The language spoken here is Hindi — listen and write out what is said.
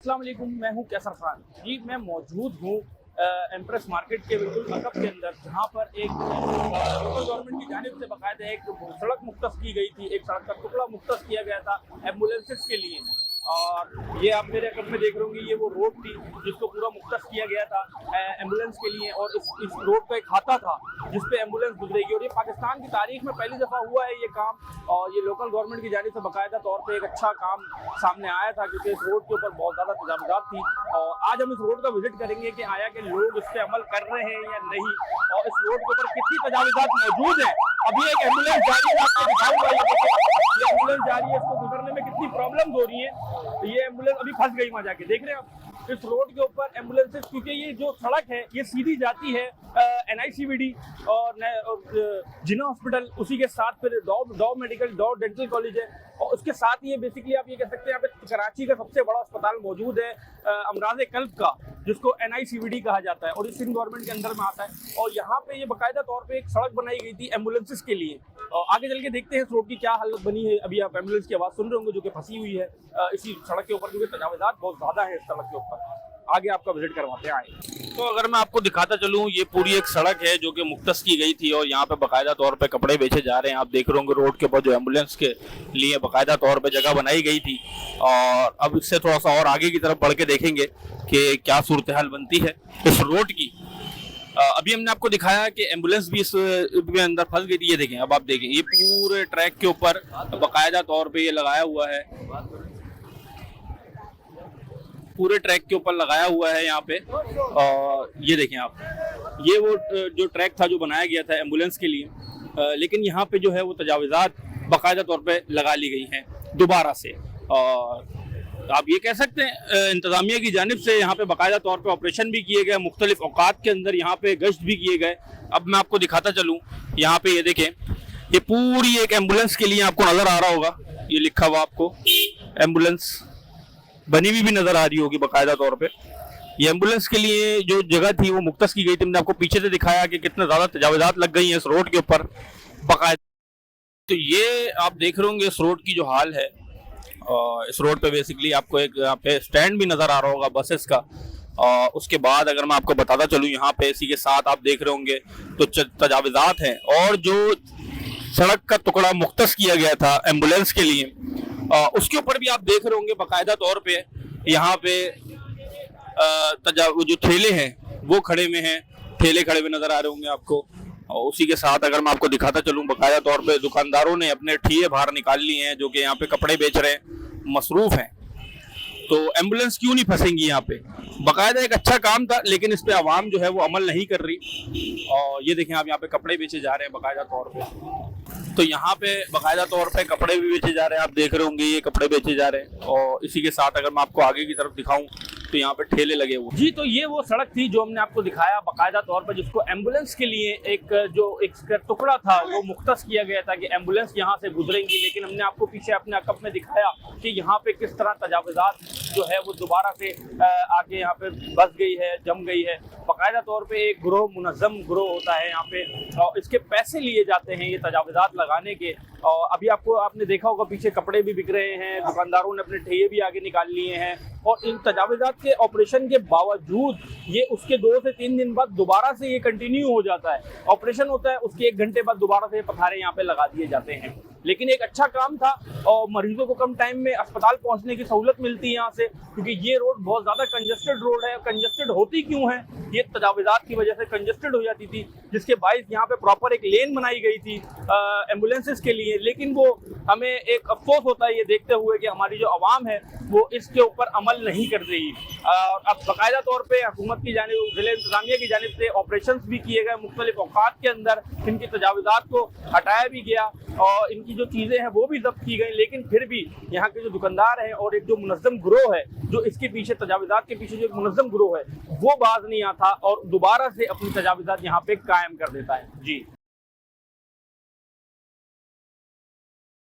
अस्सलाम वालेकुम, मैं हूं कैसर खान जी। मैं मौजूद हूं एम्प्रेस मार्केट के बिल्कुल अकब के अंदर, जहां पर एक लोकल गवर्नमेंट की जानिब से बाकायदा एक सड़क मुख्तस की गई थी। एक सड़क का टुकड़ा मुख्तस किया गया था एम्बुलेंसेस के लिए। और ये आप मेरे अकब में देख रहे होंगे, ये वो रोड थी जिसको पूरा मुख्तस किया गया था एम्बुलेंस के लिए। और इस रोड का एक खाता था जिस पे एम्बुलेंस गुजरेगी। और ये पाकिस्तान की तारीख में पहली दफ़ा हुआ है ये काम। और ये लोकल गवर्नमेंट की जानिब से बाकायदा तौर पे एक अच्छा काम सामने आया था, क्योंकि इस रोड के ऊपर बहुत ज़्यादा तजावुज़ात थी। और आज हम इस रोड का विजिट करेंगे कि आया कि लोग इस पर अमल कर रहे हैं या नहीं, और इस रोड के ऊपर कितनी तजावुज़ात मौजूद है। अभी एक एम्बुलेंस जा रही है, आपको दिखाऊंगा। ये एम्बुलेंस जा रही है, इसको गुजरने में कितनी प्रॉब्लम हो रही है। ये एम्बुलेंस अभी फंस गई वहां जाके, देख रहे हैं आप इस रोड के ऊपर एम्बुलेंसेस। क्योंकि ये जो सड़क है ये सीधी जाती है NICVD और जिना हॉस्पिटल, उसी के साथ फिर डॉ मेडिकल, डॉ डेंटल कॉलेज है। और उसके साथ ही बेसिकली आप ये कह सकते हैं यहाँ पे कराची का सबसे बड़ा अस्पताल मौजूद है अमराज कल्ब का, जिसको NICVD कहा जाता है, और इस सिंध गवर्नमेंट के अंदर में आता है। और यहाँ पे ये बाकायदा तौर पे एक सड़क बनाई गई थी एम्बुलेंसेस के लिए। और आगे चल के देखते हैं इस रोड की क्या हालत बनी है। अभी आप एम्बुलेंस की आवाज़ सुन रहे होंगे जो कि फंसी हुई है इसी सड़क के ऊपर, क्योंकि तजावुज़ात बहुत ज़्यादा है इस सड़क के ऊपर। आगे आपका विजिट करवाते हैं, आए। तो अगर मैं आपको दिखाता चलूं, ये पूरी एक सड़क है जो कि मुख्तस की गई थी, और यहाँ पे बाकायदा तौर पे कपड़े बेचे जा रहे हैं। आप देख रहे होंगे रोड के ऊपर जो एम्बुलेंस के लिए बाकायदा तौर पे जगह बनाई गई थी। और अब इससे थोड़ा सा और आगे की तरफ बढ़ के देखेंगे कि क्या सूरत हाल बनती है इस रोड की। अभी हमने आपको दिखाया कि एम्बुलेंस भी इस में अंदर फंस गई थी। ये देखें, अब आप देखें, ये पूरे ट्रैक के ऊपर बाकायदा तौर पे ये लगाया हुआ है, पूरे ट्रैक के ऊपर लगाया हुआ है यहाँ पे। और ये देखें आप, ये वो जो ट्रैक था जो बनाया गया था एम्बुलेंस के लिए, लेकिन यहाँ पे जो है वो तजावुज़ात बाकायदा तौर पे लगा ली गई हैं दोबारा से। और आप ये कह सकते हैं इंतज़ामिया की जानिब से यहाँ पे बाकायदा तौर पे ऑपरेशन भी किए गए, मुख्तलिफ औकात के अंदर यहाँ पे गश्त भी किए गए। अब मैं आपको दिखाता चलूँ, यहाँ पे ये देखें, ये पूरी एक एम्बुलेंस के लिए आपको नज़र आ रहा होगा, ये लिखा हुआ आपको एम्बुलेंस बनी हुई भी नजर आ रही होगी बाकायदा तौर पे। ये एम्बुलेंस के लिए जो जगह थी वो मुख्तस की गई थी। मैंने आपको पीछे से दिखाया कि कितने ज्यादा तजावुज़ात लग गई हैं इस रोड के ऊपर बाकायदा। तो ये आप देख रहे होंगे इस रोड की जो हाल है। और इस रोड पे बेसिकली आपको एक यहाँ पे स्टैंड भी नजर आ रहा होगा बसेस का। और उसके बाद अगर मैं आपको बताता चलूँ, यहाँ पे इसी के साथ आप देख रहे होंगे तो तजावुज़ात हैं। और जो सड़क का टुकड़ा मुख्तस किया गया था एम्बुलेंस के लिए, उसके ऊपर भी आप देख रहे होंगे बाकायदा तौर पे यहाँ पे जो ठेले हैं वो खड़े में हैं, ठेले खड़े हुए नजर आ रहे होंगे आपको। और उसी के साथ अगर मैं आपको दिखाता चलूँ, बाकायदा तौर पे दुकानदारों ने अपने ठिये बाहर निकाल लिए हैं जो कि यहाँ पे कपड़े बेच रहे हैं, मसरूफ हैं। तो एम्बुलेंस क्यों नहीं फंसेंगी यहाँ पे। बाकायदा एक अच्छा काम था, लेकिन इस पे आवाम जो है वो अमल नहीं कर रही। और ये देखें आप, यहाँ पे कपड़े बेचे जा रहे हैं बाकायदा तौर पे। तो यहाँ पे बाकायदा तौर पे कपड़े भी बेचे जा रहे हैं, आप देख रहे होंगे ये कपड़े बेचे जा रहे हैं। और इसी के साथ अगर मैं आपको आगे की तरफ दिखाऊं तो यहाँ पे ठेले लगे हुए जी। तो ये वो सड़क थी जो हमने आपको दिखाया बाकायदा तौर पर, जिसको एम्बुलेंस के लिए एक टुकड़ा था वो मुख्तस किया गया था कि एम्बुलेंस यहाँ से गुजरेंगी। लेकिन हमने आपको पीछे अपने अकब में दिखाया कि यहाँ पे किस तरह तजावुज़ात जो है वो दोबारा से आके यहाँ पे बस गई है, जम गई है। बाकायदा तौर पे एक ग्रोह, मुनज़्ज़म ग्रोह होता है यहाँ पे, और इसके पैसे लिए जाते हैं ये तजावुज़ात लगाने के। और अभी आपने देखा होगा पीछे कपड़े भी बिक रहे हैं, दुकानदारों ने अपने ठेये भी आगे निकाल लिए हैं। और इन तजावुज़ात के ऑपरेशन के बावजूद ये उसके 2 से 3 दिन बाद दोबारा से ये कंटिन्यू हो जाता है। ऑपरेशन होता है, उसके 1 घंटे बाद दोबारा से पथारे यहाँ पे लगा दिए जाते हैं। लेकिन एक अच्छा काम था, और मरीजों को कम टाइम में अस्पताल पहुंचने की सहूलत मिलती है यहाँ से, क्योंकि ये रोड बहुत ज़्यादा कंजस्टेड रोड है। कंजस्टेड होती क्यों है, ये तजावुज़ात की वजह से कंजस्टेड हो जाती थी, जिसके बायस यहाँ पे प्रॉपर एक लेन बनाई गई थी एम्बुलेंसेस के लिए। लेकिन वो हमें एक अफसोस होता है ये देखते हुए कि हमारी जो आवाम है वो इसके ऊपर अमल नहीं कर रही। अब बाकायदा तौर पे हुकूमत की जानिब, ज़िला इंतज़ामिया की जानिब से ऑपरेशन भी किए गए मुख्तलिफ औकात के अंदर, इनकी तजावुज़ात को हटाया भी गया और इनकी जो चीज़ें हैं वो भी जब्त की गई। लेकिन फिर भी यहाँ के जो दुकानदार हैं और एक जो मुनज़्ज़म ग्रोह है जो इसके पीछे, तजावुज़ात के पीछे जो एक मुनज़्ज़म ग्रोह है, वो बाज नहीं आता और दोबारा से अपनी तजावुज़ात यहाँ पे कायम कर देता है। जी।